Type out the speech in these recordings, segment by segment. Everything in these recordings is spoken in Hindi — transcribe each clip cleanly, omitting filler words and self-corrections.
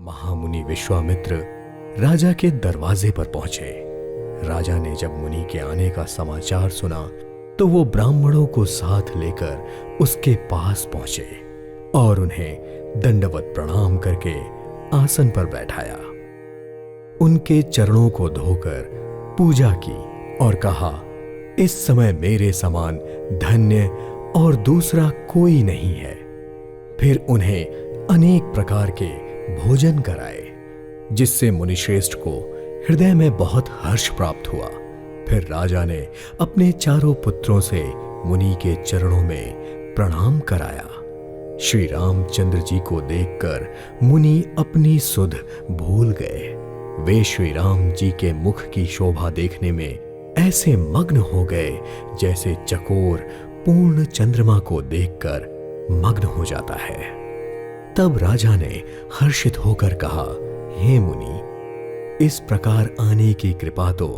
महामुनि विश्वामित्र राजा के दरवाजे पर पहुंचे। राजा ने जब मुनि के आने का समाचार सुना तो वो ब्राह्मणों को साथ लेकर उसके पास पहुंचे और उन्हें दंडवत प्रणाम करके आसन पर बैठाया। उनके चरणों को धोकर पूजा की और कहा, इस समय मेरे समान धन्य और दूसरा कोई नहीं है। फिर उन्हें अनेक प्रकार के भोजन कराए, जिससे मुनिश्रेष्ठ को हृदय में बहुत हर्ष प्राप्त हुआ। फिर राजा ने अपने चारों पुत्रों से मुनि के चरणों में प्रणाम कराया। श्री रामचंद्र जी को देखकर मुनि अपनी सुध भूल गए। वे श्री राम जी के मुख की शोभा देखने में ऐसे मग्न हो गए जैसे चकोर पूर्ण चंद्रमा को देखकर मग्न हो जाता है। तब राजा ने हर्षित होकर कहा, हे मुनि, इस प्रकार आने की कृपा तो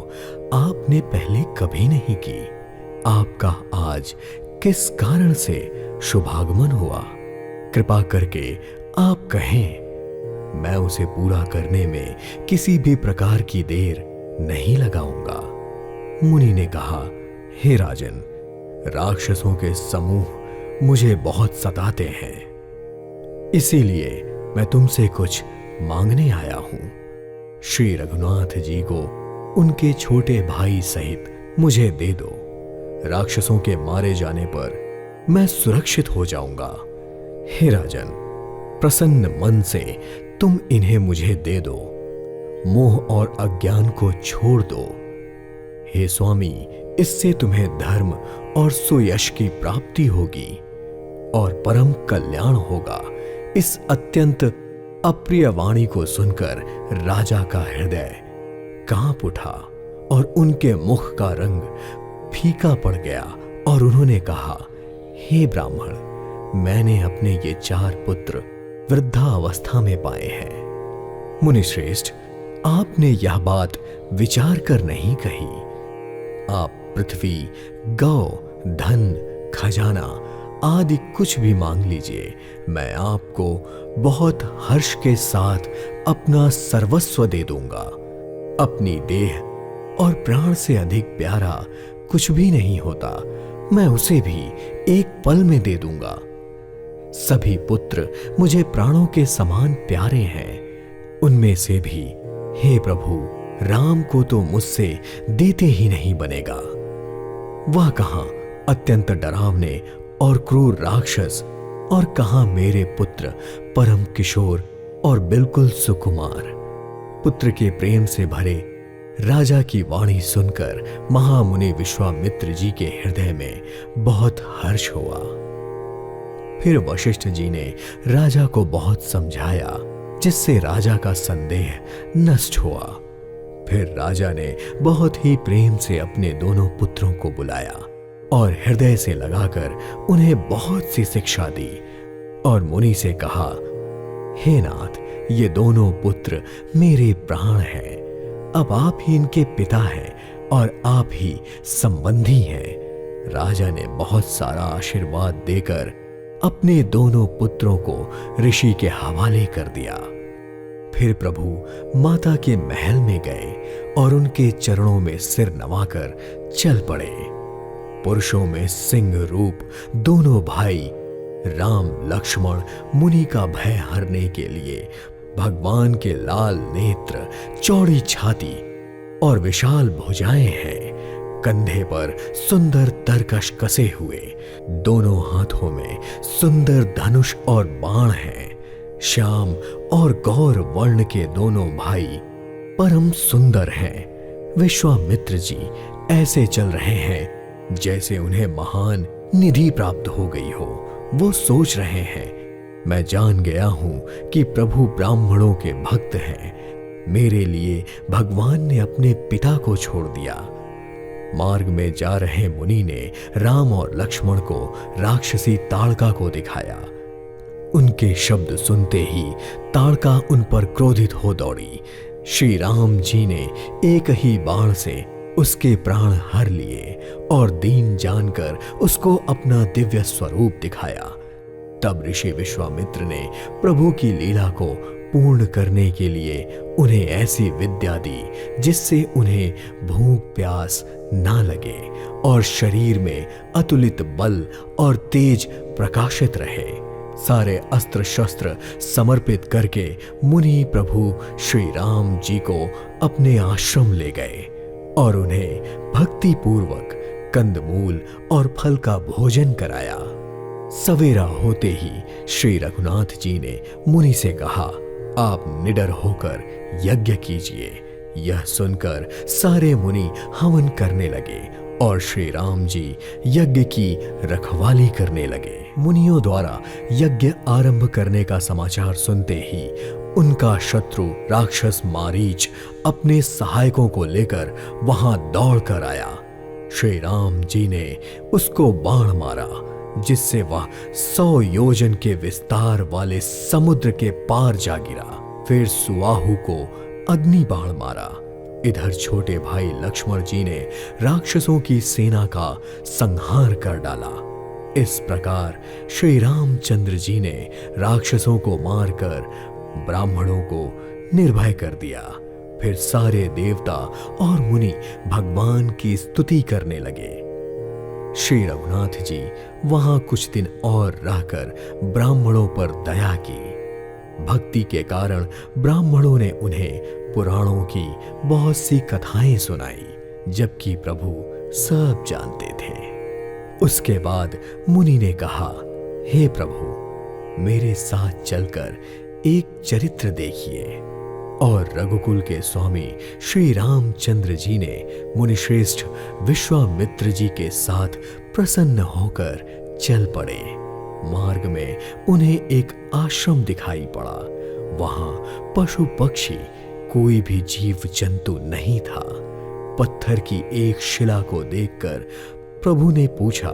आपने पहले कभी नहीं की। आपका आज किस कारण से शुभागमन हुआ? कृपा करके आप कहें, मैं उसे पूरा करने में किसी भी प्रकार की देर नहीं लगाऊंगा। मुनि ने कहा, हे राजन, राक्षसों के समूह मुझे बहुत सताते हैं, इसीलिए मैं तुमसे कुछ मांगने आया हूं। श्री रघुनाथ जी को उनके छोटे भाई सहित मुझे दे दो। राक्षसों के मारे जाने पर मैं सुरक्षित हो जाऊंगा। हे राजन, प्रसन्न मन से तुम इन्हें मुझे दे दो। मोह और अज्ञान को छोड़ दो। हे स्वामी, इससे तुम्हें धर्म और सुयश की प्राप्ति होगी और परम कल्याण होगा। इस अत्यंत अप्रिय वाणी को सुनकर राजा का हृदय कांप उठा और उनके मुख का रंग फीका पड़ गया और उन्होंने कहा, हे ब्राह्मण, मैंने अपने ये 4 पुत्र वृद्धावस्था में पाए हैं। मुनिश्रेष्ठ, आपने यह बात विचार कर नहीं कही। आप पृथ्वी, गौ, धन, खजाना आदि कुछ भी मांग लीजिए, मैं आपको बहुत हर्ष के साथ अपना सर्वस्व दे दूंगा। अपनी देह और प्राण से अधिक प्यारा कुछ भी नहीं होता, मैं उसे भी एक पल में दे दूंगा। सभी पुत्र मुझे प्राणों के समान प्यारे हैं। उनमें से भी हे प्रभु, राम को तो मुझसे देते ही नहीं बनेगा। वह कहां अत्यंत डरावने और क्रूर राक्षस और कहां मेरे पुत्र परम किशोर और बिल्कुल सुकुमार। पुत्र के प्रेम से भरे राजा की वाणी सुनकर महामुनि विश्वामित्र जी के हृदय में बहुत हर्ष हुआ। फिर वशिष्ठ जी ने राजा को बहुत समझाया, जिससे राजा का संदेह नष्ट हुआ। फिर राजा ने बहुत ही प्रेम से अपने दोनों पुत्रों को बुलाया और हृदय से लगाकर उन्हें बहुत सी शिक्षा दी और मुनि से कहा, हे नाथ, ये दोनों पुत्र मेरे प्राण हैं। अब आप ही इनके पिता हैं और आप ही संबंधी हैं। राजा ने बहुत सारा आशीर्वाद देकर अपने दोनों पुत्रों को ऋषि के हवाले कर दिया। फिर प्रभु माता के महल में गए और उनके चरणों में सिर नवाकर चल पड़े। पुरुषों में सिंह रूप दोनों भाई राम लक्ष्मण मुनि का भय हरने के लिए भगवान के लाल नेत्र, चौड़ी छाती और विशाल भुजाएं हैं। कंधे पर सुंदर तरकश कसे हुए, दोनों हाथों में सुंदर धनुष और बाण हैं। श्याम और गौर वर्ण के दोनों भाई परम सुंदर हैं। विश्वामित्र जी ऐसे चल रहे हैं जैसे उन्हें महान निधि प्राप्त हो गई हो। वो सोच रहे हैं, मैं जान गया हूं कि प्रभु ब्राह्मणों के भक्त हैं। मेरे लिए भगवान ने अपने पिता को छोड़ दिया। मार्ग में जा रहे मुनि ने राम और लक्ष्मण को राक्षसी ताड़का को दिखाया। उनके शब्द सुनते ही ताड़का उन पर क्रोधित हो दौड़ी। श्री राम जी ने एक ही बाण से उसके प्राण हर लिए और दीन जानकर उसको अपना दिव्य स्वरूप दिखाया। तब ऋषि विश्वामित्र ने प्रभु की लीला को पूर्ण करने के लिए उन्हें ऐसी विद्या दी जिससे उन्हें भूख प्यास ना लगे और शरीर में अतुलित बल और तेज प्रकाशित रहे। सारे अस्त्र शस्त्र समर्पित करके मुनि प्रभु श्री राम जी को अपने आश्रम ले गए और उन्हें भक्ति पूर्वक कंदमूल और फल का भोजन कराया। सवेरा होते ही श्री रघुनाथ जी ने मुनि से कहा, आप निडर होकर यज्ञ कीजिए। यह सुनकर सारे मुनि हवन करने लगे और श्री राम जी यज्ञ की रखवाली करने लगे। मुनियों द्वारा यज्ञ आरंभ करने का समाचार सुनते ही उनका शत्रु राक्षस मारीच अपने सहायकों को लेकर वहां दौड़ कर आया। श्री राम जी ने उसको बाण मारा जिससे वह 100 योजन के विस्तार वाले समुद्र के पार जा गिरा। फिर सुआहु को अग्नि बाण मारा। इधर छोटे भाई लक्ष्मण जी ने राक्षसों की सेना का संहार कर डाला। इस प्रकार श्री रामचंद्र जी ने राक्षसों को मारकर ब्राह्मणों को निर्भय कर दिया। फिर सारे देवता और मुनि भगवान की स्तुति करने लगे। श्री रघुनाथ जी वहां कुछ दिन और रहकर ब्राह्मणों पर दया की। भक्ति के कारण ब्राह्मणों ने उन्हें पुराणों की बहुत सी कथाएं सुनाई, जबकि प्रभु सब जानते थे। उसके बाद मुनि ने कहा, हे प्रभु, मेरे साथ चलकर एक चरित्र देखिए। और रघुकुल के स्वामी श्री रामचंद्र जी ने मुनिश्रेष्ठ विश्वामित्र जी के साथ प्रसन्न होकर चल पड़े। मार्ग में उन्हें एक आश्रम दिखाई पड़ा। वहां पशु पक्षी कोई भी जीव जंतु नहीं था। पत्थर की एक शिला को देखकर प्रभु ने पूछा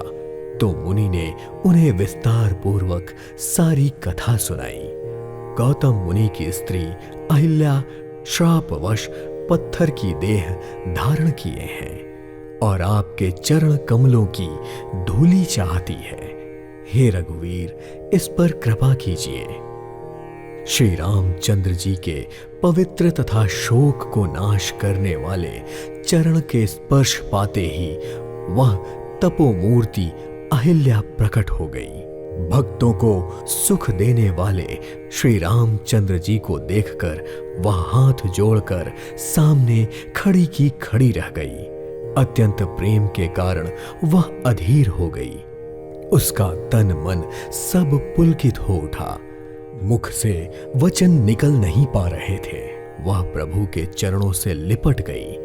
तो मुनि ने उन्हें विस्तार पूर्वक सारी कथा सुनाई। गौतम मुनि की स्त्री अहिल्या श्रापवश पत्थर की देह धारण किए हैं और आपके चरण कमलों की धूली चाहती है। हे रघुवीर, इस पर कृपा कीजिए। श्री रामचंद्र जी के पवित्र तथा शोक को नाश करने वाले चरण के स्पर्श पाते ही वह तपोमूर्ति अहिल्या प्रकट हो गई। भक्तों को सुख देने वाले श्री रामचंद्र जी को देखकर वह हाथ जोड़कर सामने खड़ी की खड़ी रह गई। अत्यंत प्रेम के कारण वह अधीर हो गई। उसका तन मन सब पुलकित हो उठा। मुख से वचन निकल नहीं पा रहे थे। वह प्रभु के चरणों से लिपट गई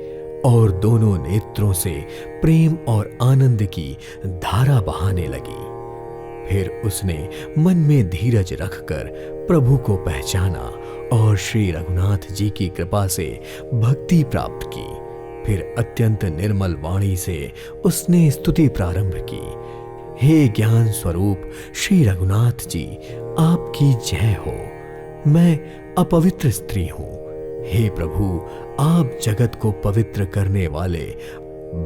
और दोनों नेत्रों से प्रेम और आनंद की धारा बहाने लगी। फिर उसने मन में धीरज रखकर प्रभु को पहचाना और श्री रघुनाथ जी की कृपा से भक्ति प्राप्त की। फिर अत्यंत निर्मल वाणी से उसने स्तुति प्रारंभ की। हे ज्ञान स्वरूप श्री रघुनाथ जी, आपकी जय हो। मैं अपवित्र स्त्री हूं। हे प्रभु, आप जगत को पवित्र करने वाले,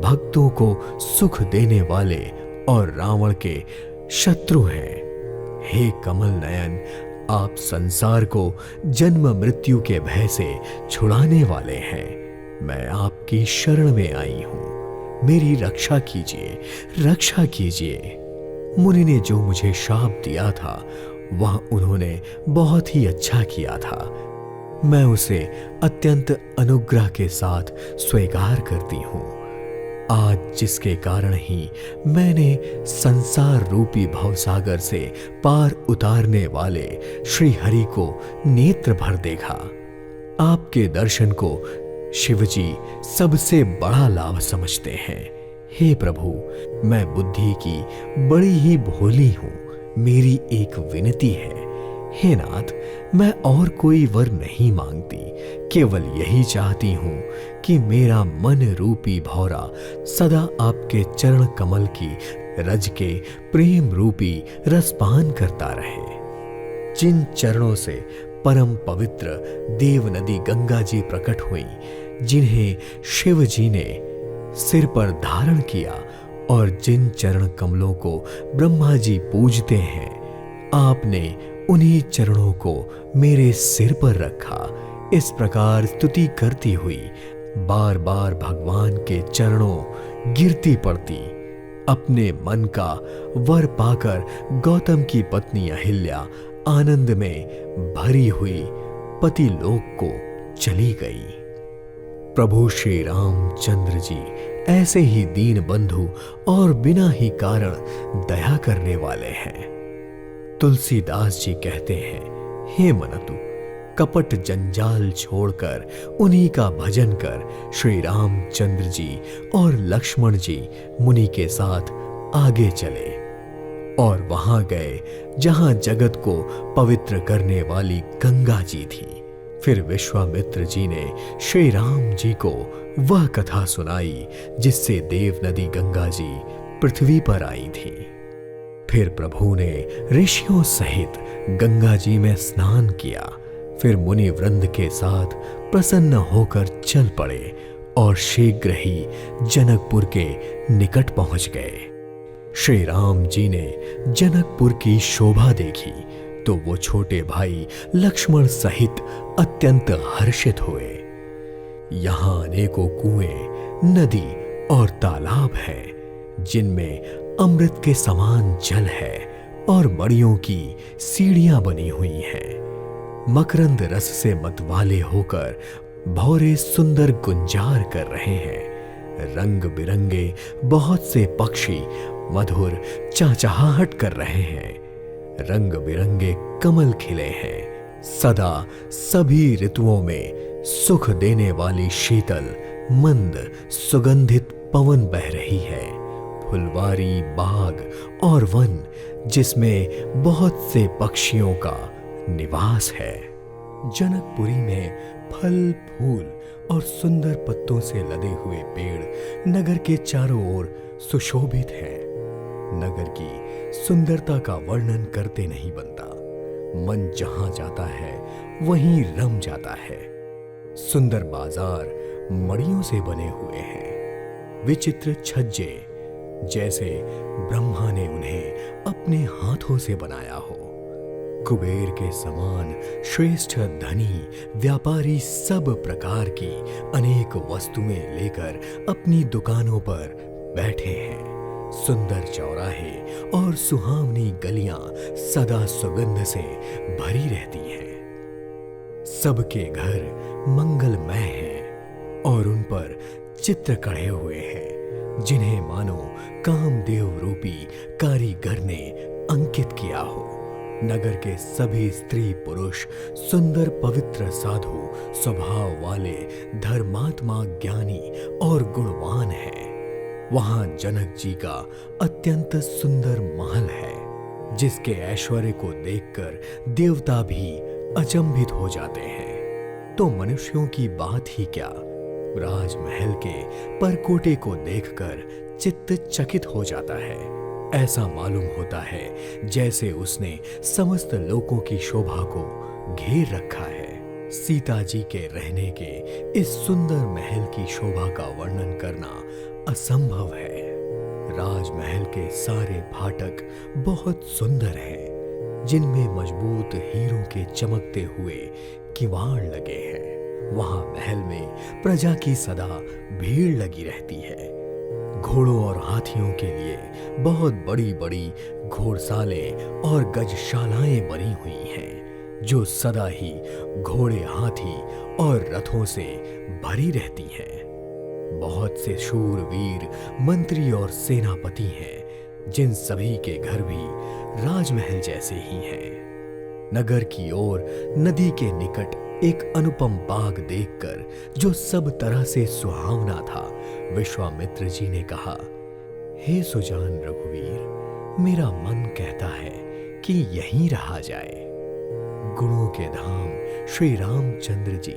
भक्तों को सुख देने वाले और रावण के शत्रु हैं। हे कमल नयन, आप संसार को जन्म मृत्यु के भय से छुड़ाने वाले हैं। मैं आपकी शरण में आई हूं। मेरी रक्षा कीजिए, रक्षा कीजिए। मुनि ने जो मुझे शाप दिया था वह उन्होंने बहुत ही अच्छा किया था। मैं उसे अत्यंत अनुग्रह के साथ स्वीकार करती हूं। आज जिसके कारण ही मैंने संसार रूपी भवसागर से पार उतारने वाले श्री हरि को नेत्र भर देखा। आपके दर्शन को शिवजी सबसे बड़ा लाभ समझते हैं। हे प्रभु, मैं बुद्धि की बड़ी ही भोली हूं। मेरी एक विनती है। हे नाथ, मैं और कोई वर नहीं मांगती, केवल यही चाहती हूं कि मेरा मन रूपी भौरा सदा आपके चरण कमल की रज के प्रेम रूपी रसपान करता रहे। जिन चरणों से परम पवित्र देव नदी गंगा जी प्रकट हुई, जिन्हें शिव जी ने सिर पर धारण किया और जिन चरण कमलों को ब्रह्मा जी पूजते हैं, आपने उन्हीं चरणों को मेरे सिर पर रखा। इस प्रकार स्तुति करती हुई बार बार भगवान के चरणों गिरती पड़ती। अपने मन का वर पाकर गौतम की पत्नी अहिल्या आनंद में भरी हुई पति लोक को चली गई। प्रभु श्री रामचंद्र जी ऐसे ही दीन बंधु और बिना ही कारण दया करने वाले हैं। तुलसीदास जी कहते हैं, हे मनतु, कपट जंजाल छोड़कर उन्हीं का भजन कर श्री रामचंद्र जी और लक्ष्मण जी मुनि के साथ आगे चले और वहां गए जहां जगत को पवित्र करने वाली गंगा जी थी। फिर विश्वामित्र जी ने श्री राम जी को वह कथा सुनाई जिससे देव नदी गंगा जी पृथ्वी पर आई थी। फिर प्रभु ने ऋषियों सहित गंगा जी में स्नान किया। फिर मुनि वृंद के साथ प्रसन्न होकर चल पड़े और शीघ्र ही जनकपुर के निकट पहुंच गए। श्री राम जी ने जनकपुर की शोभा देखी तो वो छोटे भाई लक्ष्मण सहित अत्यंत हर्षित हुए। यहाँ अनेकों कुएं, नदी और तालाब हैं, जिनमें अमृत के समान जल है और मड़ियों की सीढ़ियां बनी हुई हैं। मकरंद रस से मतवाले होकर भौरे सुंदर गुंजार कर रहे हैं। रंग बिरंगे बहुत से पक्षी मधुर चहचहाहट कर रहे हैं। रंग बिरंगे कमल खिले हैं। सदा सभी ऋतुओं में सुख देने वाली शीतल मंद सुगंधित पवन बह रही है। फुलवारी बाग और वन जिसमें बहुत से पक्षियों का निवास है। जनकपुरी में फल फूल और सुंदर पत्तों से लदे हुए पेड़ नगर के चारों ओर सुशोभित हैं। नगर की सुंदरता का वर्णन करते नहीं बनता। मन जहां जाता है वहीं रम जाता है। सुंदर बाजार मड़ियों से बने हुए हैं। विचित्र छज्जे जैसे ब्रह्मा ने उन्हें अपने हाथों से बनाया हो। कुबेर के समान श्रेष्ठ धनी व्यापारी सब प्रकार की अनेक वस्तुएं लेकर अपनी दुकानों पर बैठे हैं। सुंदर चौराहे और सुहावनी गलियां सदा सुगंध से भरी रहती हैं। सबके घर मंगलमय हैं और उन पर चित्र कढ़े हुए हैं, जिन्हें मानो कामदेव रूपी कारीगर ने अंकित किया हो। नगर के सभी स्त्री पुरुष सुंदर पवित्र साधु स्वभाव वाले धर्मात्मा ज्ञानी और गुणवान हैं। वहां जनक जी का अत्यंत सुंदर महल है, जिसके ऐश्वर्य को देखकर देवता भी अचंभित हो जाते हैं। तो मनुष्यों की बात ही क्या, राजमहल के परकोटे को देखकर चित्त चकित हो जाता है। ऐसा मालूम होता है जैसे उसने समस्त लोकों की शोभा को घेर रखा है। सीता जी के रहने के इस सुंदर महल की शोभा का वर्णन करना असंभव है। राजमहल के सारे फाटक बहुत सुंदर हैं, जिनमें मजबूत हीरों के चमकते हुए किवाड़ लगे हैं। वहां महल में प्रजा की सदा भीड़ लगी रहती है। घोड़ों और हाथियों के लिए बहुत बड़ी बड़ी घोड़सालें और गजशालाएं बनी हुई हैं, जो सदा ही घोड़े, हाथी और रथों से भरी रहती हैं। बहुत से शूरवीर मंत्री और सेनापति हैं, जिन सभी के घर भी राजमहल जैसे ही हैं। नगर की ओर नदी के निकट एक अनुपम बाग देखकर, जो सब तरह से सुहावना था, विश्वामित्र जी ने कहा, हे सुजान रघुवीर, मेरा मन कहता है कि यहीं रहा जाए। गुणों के धाम श्री रामचंद्र जी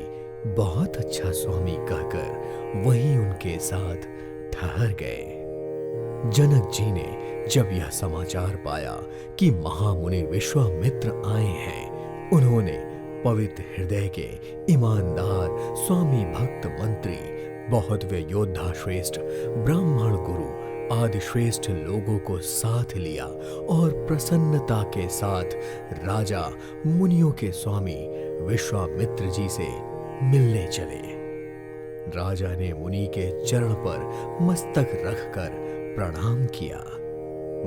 बहुत अच्छा स्वामी कहकर वहीं उनके साथ ठहर गए। जनक जी ने जब यह समाचार पाया कि महामुनि विश्वामित्र आए हैं, उन्होंने पवित्र हृदय के ईमानदार स्वामी भक्त मंत्री बहुत वे योद्धा श्रेष्ठ ब्राह्मण गुरु आदि श्रेष्ठ लोगों को साथ लिया और प्रसन्नता के साथ राजा मुनियों के स्वामी विश्वामित्र जी से मिलने चले। राजा ने मुनि के चरण पर मस्तक रखकर प्रणाम किया।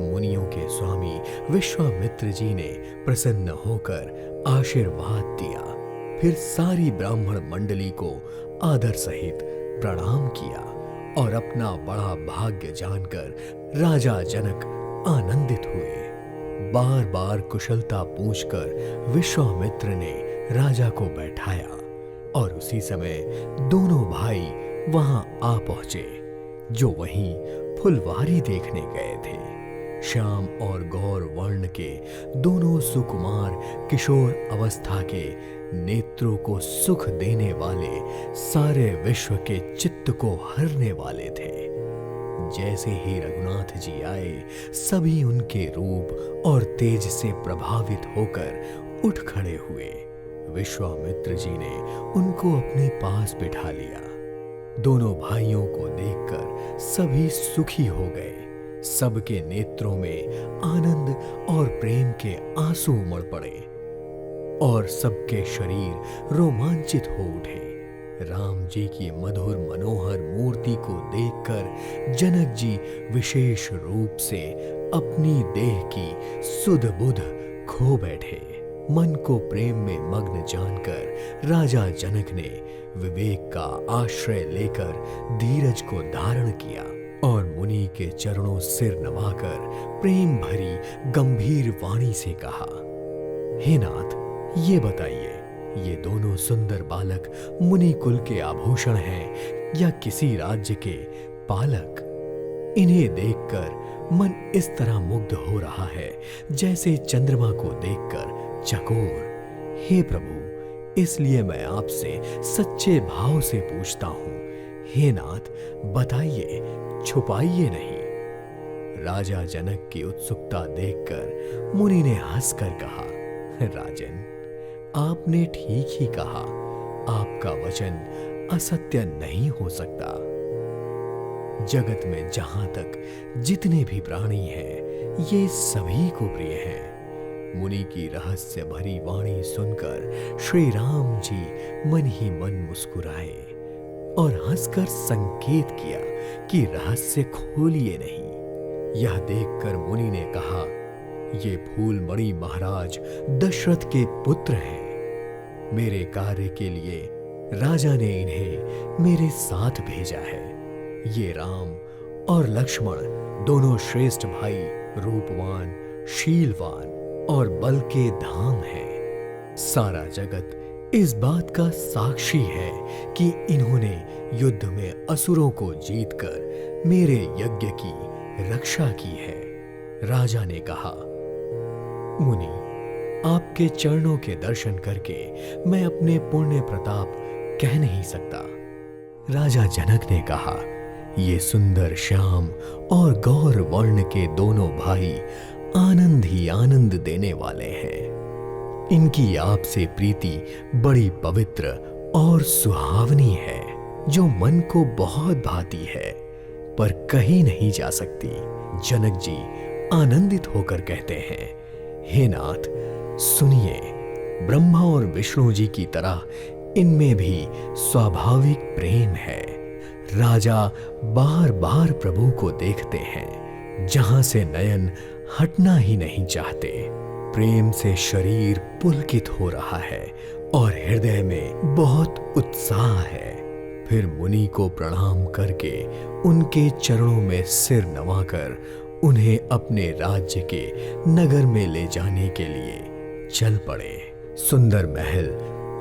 मुनियों के स्वामी विश्वामित्र जी ने प्रसन्न होकर आशीर्वाद दिया। फिर सारी ब्राह्मण मंडली को आदर सहित प्रणाम किया और अपना बड़ा भाग्य जानकर राजा जनक आनंदित हुए। बार बार कुशलता पूछकर विश्वामित्र ने राजा को बैठाया और उसी समय दोनों भाई वहां आ पहुंचे, जो वहीं फुलवारी देखने गए थे। श्याम और गौर वर्ण के दोनों सुकुमार किशोर अवस्था के नेत्रों को सुख देने वाले, सारे विश्व के चित्त को हरने वाले थे। जैसे ही रघुनाथ जी आए, सभी उनके रूप और तेज से प्रभावित होकर उठ खड़े हुए। विश्वामित्र जी ने उनको अपने पास बिठा लिया। दोनों भाइयों को देखकर सभी सुखी हो गए। सबके नेत्रों में आनंद और प्रेम के आंसू उमड़ पड़े और सबके शरीर रोमांचित हो उठे। राम जी की मधुर मनोहर मूर्ति को देखकर जनक जी विशेष रूप से अपनी देह की सुध बुध खो बैठे। मन को प्रेम में मग्न जानकर राजा जनक ने विवेक का आश्रय लेकर धीरज को धारण किया और मुनि के चरणों सिर नवाकर प्रेम भरी गंभीर वाणी से कहा, हे नाथ, ये बताइए, ये दोनों सुंदर बालक मुनि कुल के आभूषण हैं या किसी राज्य के पालक? इन्हें देखकर मन इस तरह मुग्ध हो रहा है जैसे चंद्रमा को देखकर चकोर। हे प्रभु, इसलिए मैं आपसे सच्चे भाव से पूछता हूं, हे नाथ, बताइए, छुपाइए नहीं। राजा जनक की उत्सुकता देखकर मुनि ने हंसकर कहा, राजन, आपने ठीक ही कहा, आपका वचन असत्य नहीं हो सकता। जगत में जहां तक जितने भी प्राणी हैं, ये सभी को प्रिय हैं। मुनि की रहस्य भरी वाणी सुनकर श्री राम जी मन ही मन मुस्कुराए और हंसकर संकेत किया कि रहस्य खोलिए नहीं। यह देखकर मुनि ने कहा, ये फूलमणि महाराज दशरथ के पुत्र हैं। मेरे कार्य के लिए राजा ने इन्हें मेरे साथ भेजा है। ये राम और लक्ष्मण दोनों श्रेष्ठ भाई, रूपवान, शीलवान और बल के धाम हैं। सारा जगत इस बात का साक्षी है कि इन्होंने युद्ध में असुरों को जीतकर मेरे यज्ञ की रक्षा की है। राजा ने कहा, मुनि, आपके चरणों के दर्शन करके मैं अपने पुण्य प्रताप कह नहीं सकता। राजा जनक ने कहा, ये सुंदर श्याम और गौर वर्ण के दोनों भाई आनंद ही आनंद देने वाले हैं। इनकी आपसे प्रीति बड़ी पवित्र और सुहावनी है, जो मन को बहुत भाती है, पर कही नहीं जा सकती। जनक जी आनंदित होकर कहते हैं, हे नाथ, सुनिए, ब्रह्मा और विष्णु जी की तरह इनमें भी स्वाभाविक प्रेम है। राजा बार बार प्रभु को देखते हैं, जहां से नयन हटना ही नहीं चाहते। प्रेम से शरीर पुलकित हो रहा है और हृदय में बहुत उत्साह है। फिर मुनि को प्रणाम करके उनके चरणों में सिर नवाकर उन्हें अपने राज्य के नगर में ले जाने के लिए चल पड़े। सुंदर महल,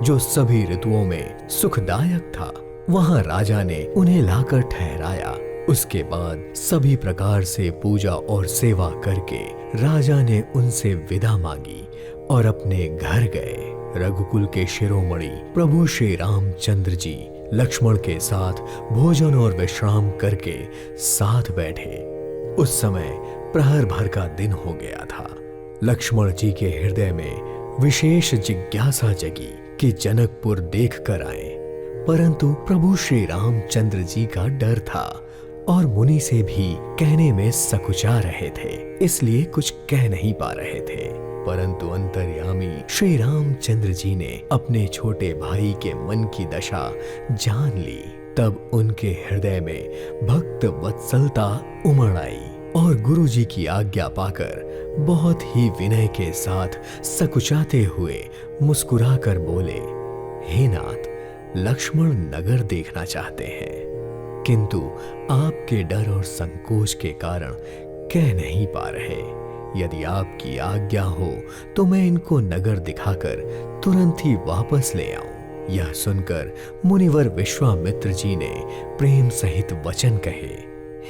जो सभी ऋतुओं में सुखदायक था, वहां राजा ने उन्हें लाकर ठहराया। उसके बाद सभी प्रकार से पूजा और सेवा करके राजा ने उनसे विदा मांगी और अपने घर गए। रघुकुल के शिरोमणि प्रभु श्री रामचंद्र जी लक्ष्मण के साथ भोजन और विश्राम करके साथ बैठे। उस समय प्रहर भर का दिन हो गया था। लक्ष्मण जी के हृदय में विशेष जिज्ञासा जगी कि जनकपुर देख कर आए, परंतु प्रभु श्री रामचंद्र जी का डर था और मुनि से भी कहने में सकुचा रहे थे, इसलिए कुछ कह नहीं पा रहे थे। परंतु अंतर्यामी श्री रामचंद्र जी ने अपने छोटे भाई के मन की दशा जान ली। तब उनके हृदय में भक्त वत्सलता उमड़ आई और गुरु जी की आज्ञा पाकर बहुत ही विनय के साथ सकुचाते हुए मुस्कुराकर बोले, हे नाथ, लक्ष्मण नगर देखना चाहते हैं, किंतु आपके डर और संकोच के कारण कह नहीं पा रहे। यदि आपकी आज्ञा हो तो मैं इनको नगर दिखाकर तुरंत ही वापस ले आऊं। यह सुनकर मुनिवर विश्वामित्र जी ने प्रेम सहित वचन कहे,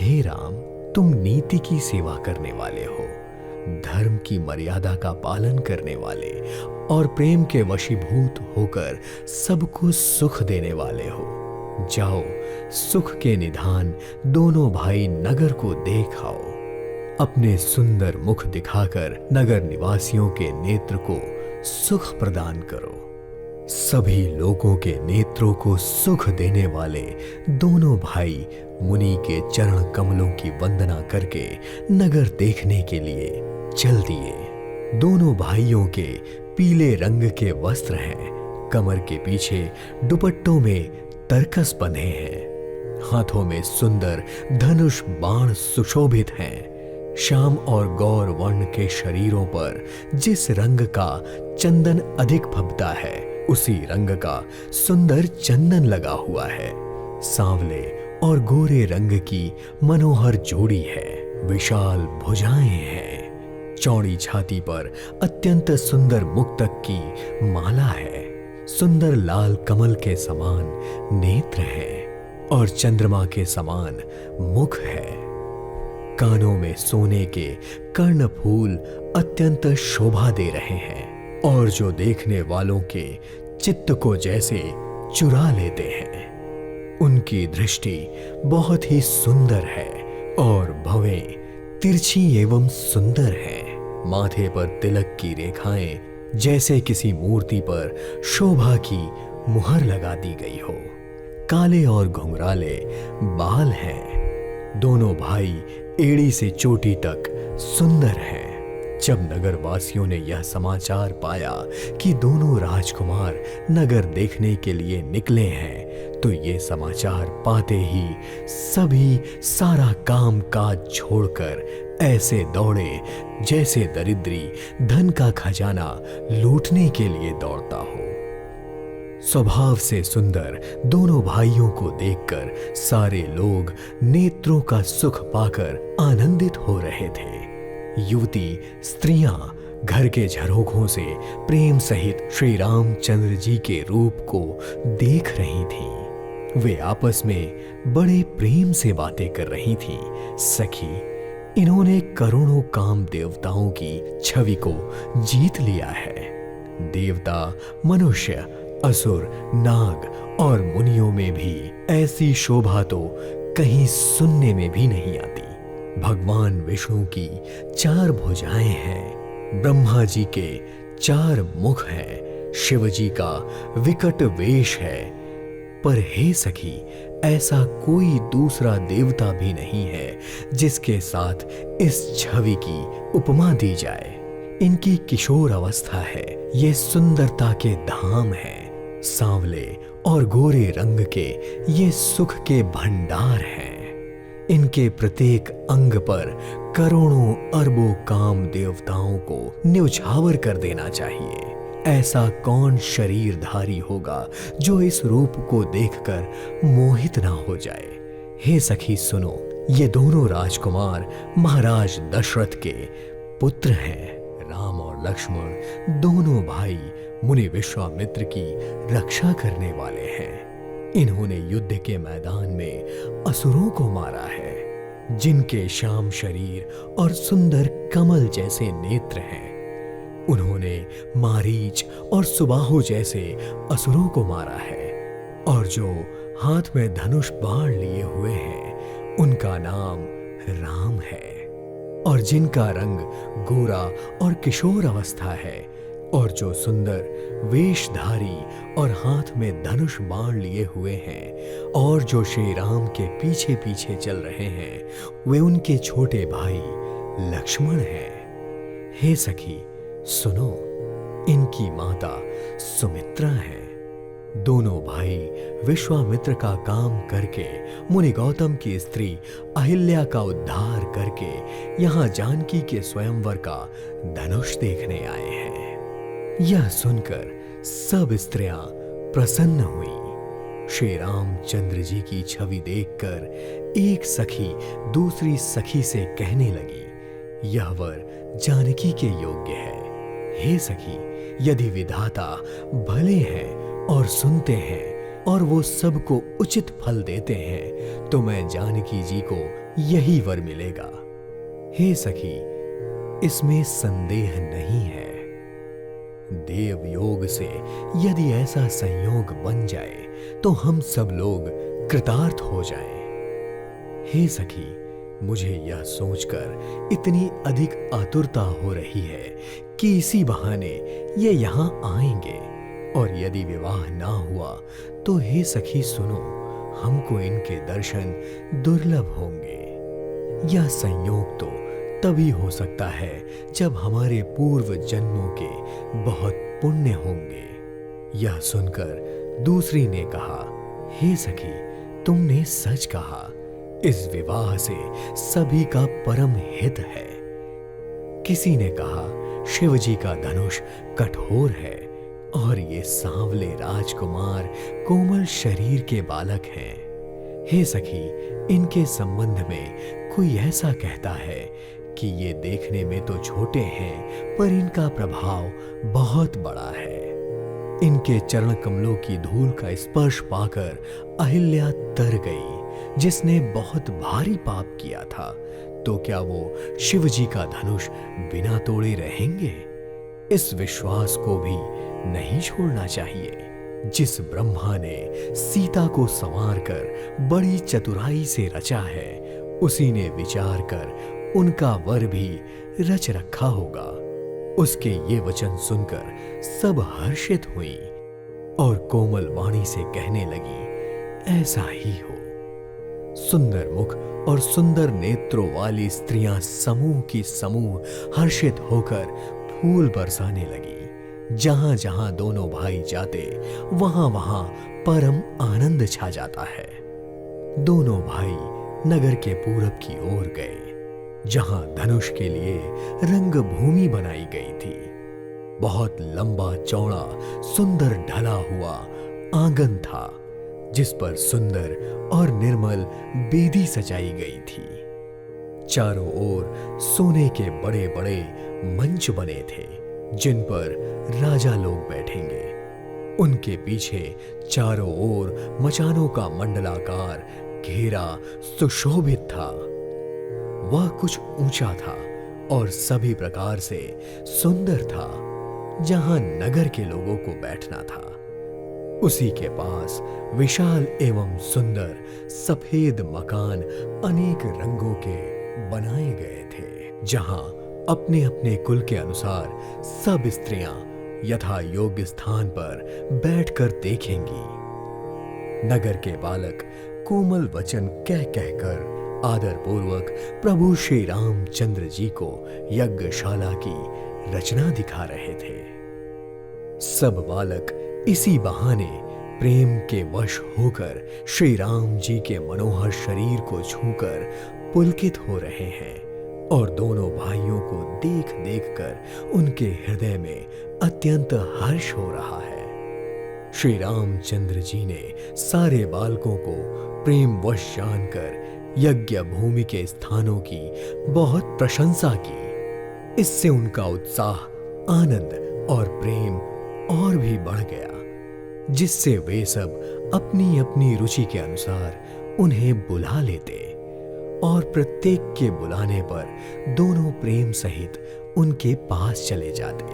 हे राम, तुम नीति की सेवा करने वाले हो, धर्म की मर्यादा का पालन करने वाले और प्रेम के वशीभूत होकर सबको सुख देने वाले हो। जाओ, सुख के निधान दोनों भाई नगर को देख आओ। अपने सुंदर मुख दिखाकर नगर निवासियों के नेत्र को सुख प्रदान करो। सभी लोगों के नेत्रों को सुख देने वाले दोनों भाई मुनि के चरण कमलों की वंदना करके नगर देखने के लिए चल दिए। दोनों भाइयों के पीले रंग के वस्त्र हैं, कमर के पीछे दुपट्टों में तरकस बंधे हैं, हाथों में सुंदर धनुष बाण सुशोभित हैं। श्याम और गौर वर्ण के शरीरों पर जिस रंग का चंदन अधिक फबता है, उसी रंग का सुंदर चंदन लगा हुआ है। सांवले और गोरे रंग की मनोहर जोड़ी है। विशाल भुजाएं हैं। चौड़ी छाती पर अत्यंत सुंदर मुक्तक की माला है। सुंदर लाल कमल के समान नेत्र हैं और चंद्रमा के समान मुख है। कानों में सोने के कर्णफूल अत्यंत शोभा दे रहे हैं और जो देखने वालों के चित्त को जैसे चुरा लेते हैं। उनकी दृष्टि बहुत ही सुंदर है और भवें तिरछी एवं सुंदर है। माथे पर तिलक की रेखाएं जैसे किसी मूर्ति पर शोभा की मुहर लगा दी गई हो। काले और घुंघराले बाल हैं। दोनों भाई एड़ी से चोटी तक सुंदर हैं। जब नगरवासियों ने यह समाचार पाया कि दोनों राजकुमार नगर देखने के लिए निकले हैं, तो ये समाचार पाते ही सभी सारा काम काज छोड़कर ऐसे दौड़े जैसे दरिद्री धन का खजाना लूटने के लिए दौड़ता हो। स्वभाव से सुंदर दोनों भाइयों को देखकर सारे लोग नेत्रों का सुख पाकर आनंदित हो रहे थे। युवती स्त्रियां घर के झरोखों से प्रेम सहित श्री रामचंद्र जी के रूप को देख रही थीं। वे आपस में बड़े प्रेम से बातें कर रही थीं। सखी, इन्होंने करोड़ों काम देवताओं की छवि को जीत लिया है। देवता, मनुष्य, असुर, नाग और मुनियों में भी ऐसी शोभा तो कहीं सुनने में भी नहीं आती। भगवान विष्णु की 4 भुजाएं हैं, ब्रह्मा जी के 4 मुख हैं, शिव जी का विकट वेश है। पर हे सखी, ऐसा कोई दूसरा देवता भी नहीं है जिसके साथ इस छवि की उपमा दी जाए। इनकी किशोर अवस्था है, ये सुंदरता के धाम हैं। सांवले और गोरे रंग के ये सुख के भंडार हैं। इनके प्रत्येक अंग पर करोड़ों अरबों काम देवताओं को न्यौछावर कर देना चाहिए। ऐसा कौन शरीरधारी होगा जो इस रूप को देखकर मोहित ना हो जाए। हे सखी सुनो, ये दोनों राजकुमार महाराज दशरथ के पुत्र हैं। राम और लक्ष्मण दोनों भाई मुनि विश्वामित्र की रक्षा करने वाले हैं। इन्होंने युद्ध के मैदान में असुरों को मारा है, जिनके श्याम शरीर और सुंदर कमल जैसे नेत्र हैं। उन्होंने मारीच और सुबाहु जैसे असुरों को मारा है और जो हाथ में धनुष बाण लिए हुए हैं, उनका नाम राम है। और जिनका रंग गोरा और किशोर अवस्था है, और जो सुंदर वेशधारी और हाथ में धनुष बाण लिए हुए हैं और जो श्री राम के पीछे पीछे चल रहे हैं वे उनके छोटे भाई लक्ष्मण हैं। हे सखी सुनो, इनकी माता सुमित्रा है। दोनों भाई विश्वामित्र का काम करके मुनि गौतम की स्त्री अहिल्या का उद्धार करके यहाँ जानकी के स्वयंवर का धनुष देखने आए हैं। यह सुनकर सब स्त्रियां प्रसन्न हुई। श्री रामचंद्र जी की छवि देखकर एक सखी दूसरी सखी से कहने लगी, यह वर जानकी के योग्य है। हे सखी, यदि विधाता भले हैं और सुनते हैं और वो सबको उचित फल देते हैं तो मैं जानकी जी को यही वर मिलेगा। हे सखी, इसमें संदेह नहीं है। देव योग से यदि ऐसा संयोग बन जाए तो हम सब लोग कृतार्थ हो जाएं। हे सखी, मुझे यह सोचकर इतनी अधिक आतुरता हो रही है कि इसी बहाने ये यहाँ आएंगे, और यदि विवाह ना हुआ तो हे सखी सुनो, हमको इनके दर्शन दुर्लभ होंगे। यह संयोग तो तभी हो सकता है जब हमारे पूर्व जन्मों के बहुत पुण्य होंगे। यह सुनकर दूसरी ने कहा, हे सखी, तुमने सच कहा, इस विवाह से सभी का परम हित है। किसी ने कहा, शिव जी का धनुष कठोर है और ये सांवले राजकुमार कोमल शरीर के बालक हैं। हे सखी, इनके संबंध में कोई ऐसा कहता है कि ये देखने में तो छोटे हैं पर इनका प्रभाव बहुत बड़ा है। इनके चरण कमलों की धूल का स्पर्श पाकर अहिल्या तर गई। जिसने बहुत भारी पाप किया था तो क्या वो शिव जी का धनुष बिना तोड़े रहेंगे? इस विश्वास को भी नहीं छोड़ना चाहिए। जिस ब्रह्मा ने सीता को संवार कर बड़ी चतुराई से रचा है, उसी ने विचार कर उनका वर भी रच रखा होगा। उसके ये वचन सुनकर सब हर्षित हुई और कोमल वाणी से कहने लगी, ऐसा ही हो। सुंदर मुख और सुंदर नेत्रों वाली स्त्रियां समूह की समूह हर्षित होकर फूल बरसाने लगी। जहां जहां दोनों भाई जाते वहां वहां परम आनंद छा जाता है। दोनों भाई नगर के पूरब की ओर गए, जहां धनुष के लिए रंग भूमि बनाई गई थी। बहुत लंबा चौड़ा सुंदर ढला हुआ आंगन था, जिस पर सुंदर और निर्मल बेदी सजाई गई थी। चारों ओर सोने के बड़े बड़े मंच बने थे, जिन पर राजा लोग बैठेंगे। उनके पीछे चारों ओर मचानों का मंडलाकार घेरा सुशोभित था। वह कुछ ऊंचा था और सभी प्रकार से सुंदर था। जहां नगर के लोगों को बैठना था, उसी के पास विशाल एवं सुंदर सफेद मकान अनेक रंगों के बनाए गए थे, जहां अपने अपने कुल के अनुसार सब स्त्रियां यथा योग्य स्थान पर बैठकर देखेंगी। नगर के बालक कोमल वचन कह कहकर आदर पूर्वक प्रभु श्री रामचंद्र जी को यज्ञशाला की रचना दिखा रहे थे। सब बालक इसी बहाने प्रेम के वश होकर श्री राम जी के मनोहर शरीर को छूकर पुलकित हो रहे हैं और दोनों भाइयों को देख देख कर उनके हृदय में अत्यंत हर्ष हो रहा है। श्री रामचंद्र जी ने सारे बालकों को प्रेम वश जानकर यज्ञ भूमि के स्थानों की बहुत प्रशंसा की। इससे उनका उत्साह, आनंद और प्रेम और भी बढ़ गया, जिससे वे सब अपनी अपनी रुचि के अनुसार उन्हें बुला लेते और प्रत्येक के बुलाने पर दोनों प्रेम सहित उनके पास चले जाते।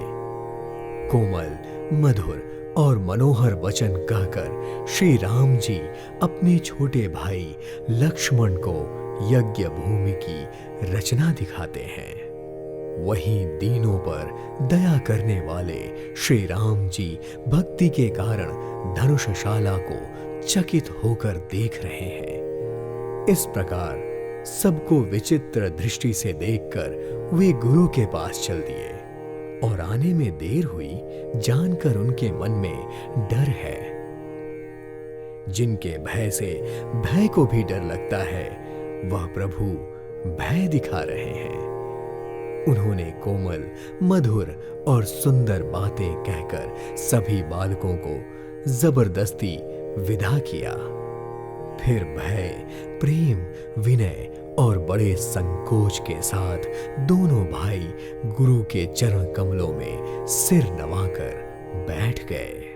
कोमल, मधुर और मनोहर वचन कहकर श्री राम जी अपने छोटे भाई लक्ष्मण को यज्ञ भूमि की रचना दिखाते हैं। वहीं दीनों पर दया करने वाले श्री राम जी भक्ति के कारण धनुषशाला को चकित होकर देख रहे हैं। इस प्रकार सबको विचित्र दृष्टि से देखकर वे गुरु के पास चल दिए और आने में देर हुई जानकर उनके मन में डर है। जिनके भय से भय को भी डर लगता है, वह प्रभु भय दिखा रहे हैं। उन्होंने कोमल, मधुर और सुंदर बातें कहकर सभी बालकों को जबरदस्ती विदा किया। फिर भय, प्रेम, विनय और बड़े संकोच के साथ दोनों भाई गुरु के चरण कमलों में सिर नवाकर बैठ गए।